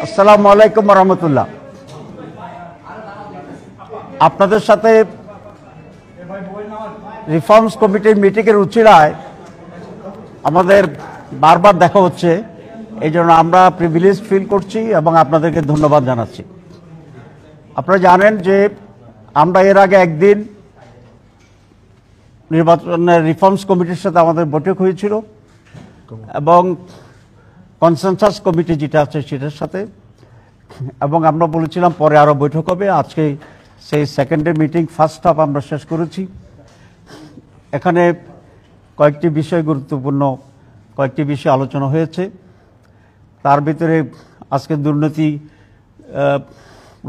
আসসালামু আলাইকুম রহমতুল্লাহ। আপনাদের সাথে রিফর্মস কমিটির মিটিংয়ের উচিলায় আমাদের বারবার দেখা হচ্ছে, এই জন্য আমরা প্রিভিলেজ ফিল করছি এবং আপনাদেরকে ধন্যবাদ জানাচ্ছি। আপনারা জানেন যে আমরা এর আগে একদিন নির্বাচনের রিফর্মস কমিটির সাথে আমাদের বৈঠক হয়েছিল এবং কনসেনসাস কমিটি যেটা আছে সেটার সাথে, এবং আমরা বলেছিলাম পরে আরও বৈঠক হবে। আজকে সেই সেকেন্ডের মিটিং ফার্স্ট হাফ আমরা শেষ করেছি। এখানে কয়েকটি বিষয় গুরুত্বপূর্ণ কয়েকটি বিষয় আলোচনা হয়েছে। তার ভিতরে আজকে দুর্নীতি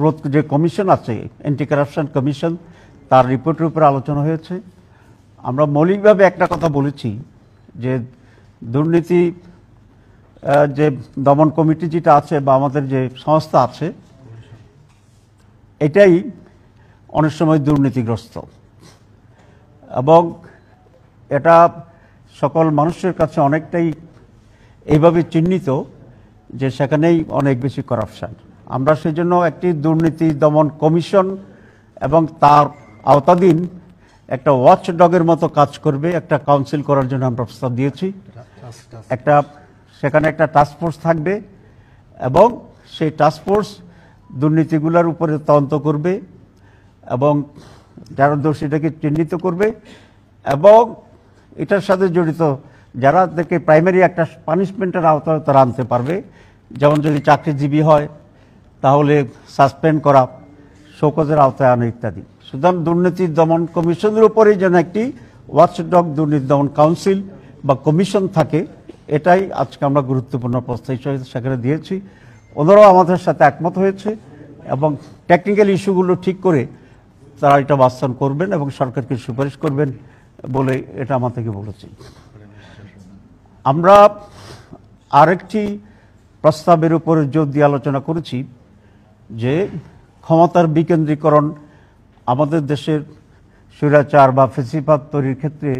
রোধ যে কমিশন আছে, অ্যান্টি কারাপশন কমিশন, তার রিপোর্টের উপরে আলোচনা হয়েছে। আমরা মৌলিকভাবে একটা কথা বলেছি যে দুর্নীতি যে দমন কমিটি যেটা আছে বা আমাদের যে সংস্থা আছে, এটাই অনেক সময় দুর্নীতিগ্রস্ত এবং এটা সকল মানুষের কাছে অনেকটাই এইভাবে চিহ্নিত যে সেখানেই অনেক বেশি করাপশন। আমরা সেই জন্য একটি দুর্নীতি দমন কমিশন এবং তার আওতাধীন একটা ওয়াচ ডগের মতো কাজ করবে একটা কাউন্সিল করার জন্য আমরা প্রস্তাব দিয়েছি। সেখানে একটা টাস্কফোর্স থাকবে এবং সেই টাস্কফোর্স দুর্নীতিগুলোর উপরে তদন্ত করবে এবং যারা দোষীটাকে চিহ্নিত করবে এবং এটার সাথে জড়িত যারা থেকে প্রাইমারি একটা পানিশমেন্টের আওতায় তারা আনতে পারবে। যেমন যদি চাকরিজীবী হয় তাহলে সাসপেন্ড করা, শোকজের আওতায় আনা ইত্যাদি। সুতরাং দুর্নীতি দমন কমিশনের উপরেই যেন একটি ওয়াচডগ দুর্নীতি দমন কাউন্সিল বা কমিশন থাকে, এটাই আজকে আমরা গুরুত্বপূর্ণ প্রস্তাব হিসেবে সেখানে দিয়েছি। ওনারাও আমাদের সাথে একমত হয়েছে এবং টেকনিক্যাল ইস্যুগুলো ঠিক করে তারা এটা বাস্তবায়ন করবেন এবং সরকারকে সুপারিশ করবেন বলে এটা আমার থেকে বলেছি। আমরা আরেকটি প্রস্তাবের উপরে জোর দিয়ে আলোচনা করেছি যে ক্ষমতার বিকেন্দ্রীকরণ আমাদের দেশের স্বৈরাচার বা ফ্যাসিবাদ তৈরির ক্ষেত্রে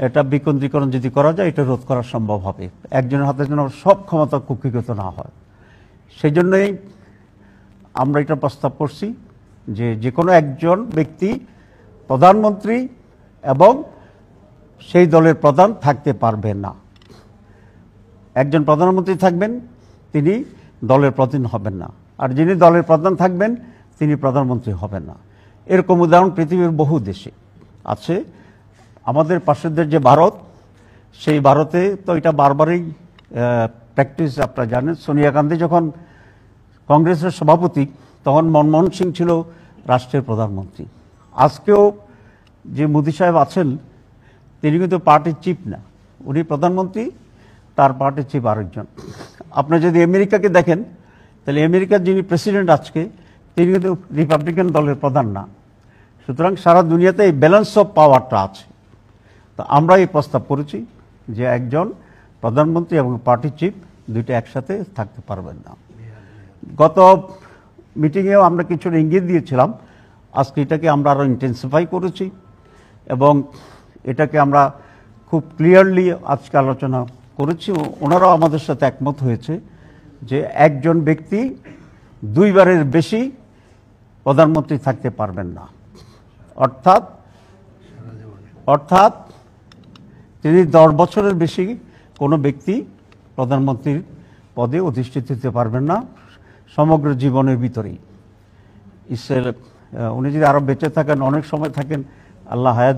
এটা বিকেন্দ্রীকরণ যদি করা যায় এটা রোধ করা সম্ভব হবে। একজনের হাতে যেন সব ক্ষমতা কুক্ষিগত না হয়, সেই জন্যই আমরা এটা প্রস্তাব করছি যে যে কোনো একজন ব্যক্তি প্রধানমন্ত্রী এবং সেই দলের প্রধান থাকতে পারবেন না। একজন প্রধানমন্ত্রী থাকবেন, তিনি দলের প্রধান হবেন না, আর যিনি দলের প্রধান থাকবেন তিনি প্রধানমন্ত্রী হবেন না। এরকম উদাহরণ পৃথিবীর বহু দেশে আছে। আমাদের পাশের দেশ যে ভারত, সেই ভারতে তো এটা বারবারই প্র্যাকটিস। আপনারা জানেন সোনিয়া গান্ধী যখন কংগ্রেসের সভাপতি তখন মনমোহন সিং ছিল রাষ্ট্রের প্রধানমন্ত্রী। আজকেও যে মোদি সাহেব আছেন তিনি কিন্তু পার্টির চিফ না, উনি প্রধানমন্ত্রী, তার পার্টির চিফ আরেকজন। আপনি যদি আমেরিকাকে দেখেন তাহলে আমেরিকার যিনি প্রেসিডেন্ট আজকে তিনি কিন্তু রিপাবলিকান দলের প্রধান না। সুতরাং সারা দুনিয়াতে এই ব্যালেন্স অফ পাওয়ারটা আছে। তো আমরা এই প্রস্তাব করেছি যে একজন প্রধানমন্ত্রী এবং পার্টি চিফ দুইটা একসাথে থাকতে পারবেন না। গত মিটিংয়েও আমরা কিছুটা ইঙ্গিত দিয়েছিলাম, আজকে এটাকে আমরা আরও ইন্টেন্সিফাই করেছি এবং এটাকে আমরা খুব ক্লিয়ারলি আজকে আলোচনা করেছি। ওনারাও আমাদের সাথে একমত হয়েছে যে একজন ব্যক্তি দুইবারের বেশি প্রধানমন্ত্রী থাকতে পারবেন না, অর্থাৎ তিনি 10 বছরের বেশি কোনো ব্যক্তি প্রধানমন্ত্রীর পদে অধিষ্ঠিত হতে পারবেন না সমগ্র জীবনের ভিতরেই। উনি যদি আরও বেঁচে থাকেন, অনেক সময় থাকেন, আল্লাহ হায়াত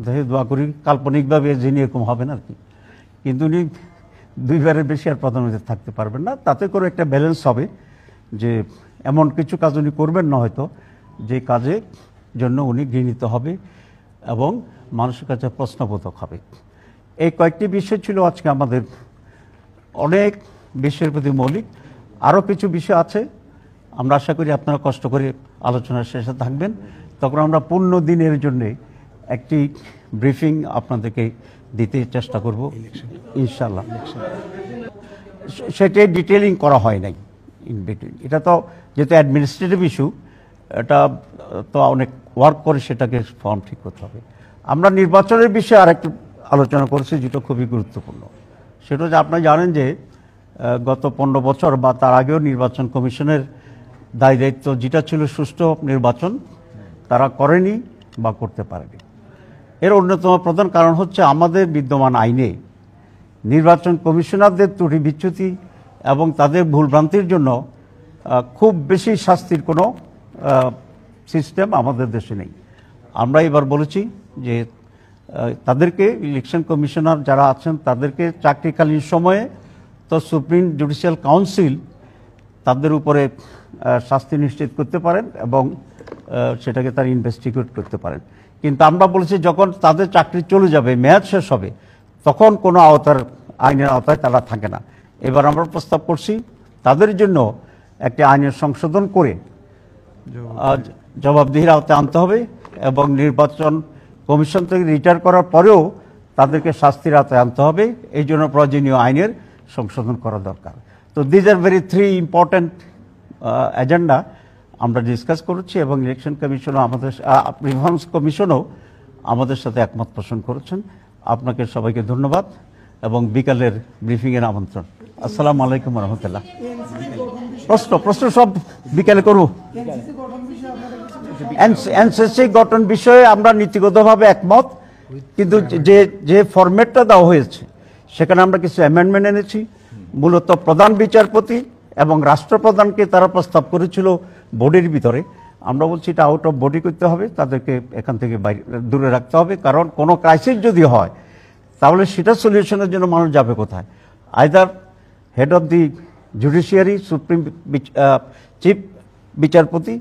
দেখে দোয়া করি কাল্পনিকভাবে যিনি এরকম হবেন আর কি, কিন্তু উনি দুইবারের বেশি আর প্রধানমন্ত্রী থাকতে পারবেন না। তাতে করে একটা ব্যালেন্স হবে যে এমন কিছু কাজ উনি করবেন না হয়তো যে কাজের জন্য উনি ঘৃণিত হবে এবং মানুষের কাছে প্রশ্নবোধক হবে। এই কয়েকটি বিষয় ছিল আজকে আমাদের, অনেক বিষয়ের প্রতি মৌলিক। আরও কিছু বিষয় আছে, আমরা আশা করি আপনারা কষ্ট করে আলোচনার শেষে থাকবেন, তখন আমরা পূর্ণ দিনের জন্যে একটি ব্রিফিং আপনাদেরকে দিতে চেষ্টা করব ইনশাল্লাহ। সেটাই ডিটেলিং করা হয় নাই ইন বিটুইন। এটা তো যেহেতু অ্যাডমিনিস্ট্রেটিভ ইস্যু, এটা তো অনেক ওয়ার্ক করে সেটাকে ফর্ম ঠিক করতে হবে। আমরা নির্বাচনের বিষয়ে আরেকটু আলোচনা করেছি যেটা খুবই গুরুত্বপূর্ণ। সেটা হচ্ছে আপনারা জানেন যে গত 15 বছর বা তার আগেও নির্বাচন কমিশনের দায় দায়িত্ব যেটা ছিল সুষ্ঠু নির্বাচন তারা করেনি বা করতে পারেনি। এর অন্যতম প্রধান কারণ হচ্ছে আমাদের বিদ্যমান আইনে নির্বাচন কমিশনারদের ত্রুটি বিচ্যুতি এবং তাদের ভুলভ্রান্তির জন্য খুব বেশি শাস্তির কোনো সিস্টেম আমাদের দেশে নেই। আমরা এবার বলেছি যে তাদেরকে ইলেকশন কমিশনার যারা আছেন তাদেরকে চাকরিকালীন সময়ে তো সুপ্রিম জুডিশিয়াল কাউন্সিল তাদের উপরে শাস্তি নিশ্চিত করতে পারেন এবং সেটাকে তারা ইনভেস্টিগেট করতে পারেন। কিন্তু আমরা বলেছি যখন তাদের চাকরি চলে যাবে, মেয়াদ শেষ হবে, তখন কোনো আইনের আওতায় তারা থাকে না। এবার আমরা প্রস্তাব করছি তাদের জন্য একটি আইনের সংশোধন করে জবাবদিহির আওতায় আনতে হবে এবং নির্বাচন কমিশন থেকে রিটায়ার করার পরেও তাদেরকে শাস্তির আওতায় আনতে হবে। এই জন্য প্রয়োজনীয় আইনের সংশোধন করা দরকার। তো these are very 3 important agenda আমরা ডিসকাস করেছি এবং ইলেকশন কমিশনও আমাদের রিফর্মস কমিশনও আমাদের সাথে একমত পোষণ করেছেন। আপনাকে সবাইকে ধন্যবাদ এবং বিকালের ব্রিফিংয়ের আমন্ত্রণ। আসসালামু আলাইকুম রহমতুল্লাহ। প্রশ্ন সব বিকালে করব। এনসিসি গঠন বিষয়ে আমরা নীতিগতভাবে একমত, কিন্তু যে ফরম্যাটটা দেওয়া হয়েছে সেখানে আমরা কিছু অ্যামেন্ডমেন্ট এনেছি। মূলত প্রধান বিচারপতি এবং রাষ্ট্রপ্রধানকে তারা প্রস্তাব করেছিল বোর্ডের ভিতরে। আমরা বলছি এটা আউট অফ বডি করতে হবে, তাদেরকে এখান থেকে বাইরে দূরে রাখতে হবে। কারণ কোনো ক্রাইসিস যদি হয় তাহলে সেটা সলিউশনের জন্য মানুষ যাবে কোথায়? Either head of the judiciary, supreme chief বিচারপতি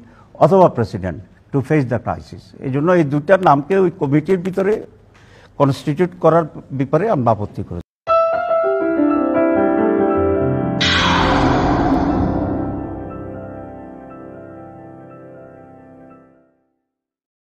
অথবা president to face the crisis. এই জন্য এই দুটার নামকে ওই কমিটির ভিতরে কনস্টিটিউট করার ব্যাপারে আমরা আপত্তি করেছি।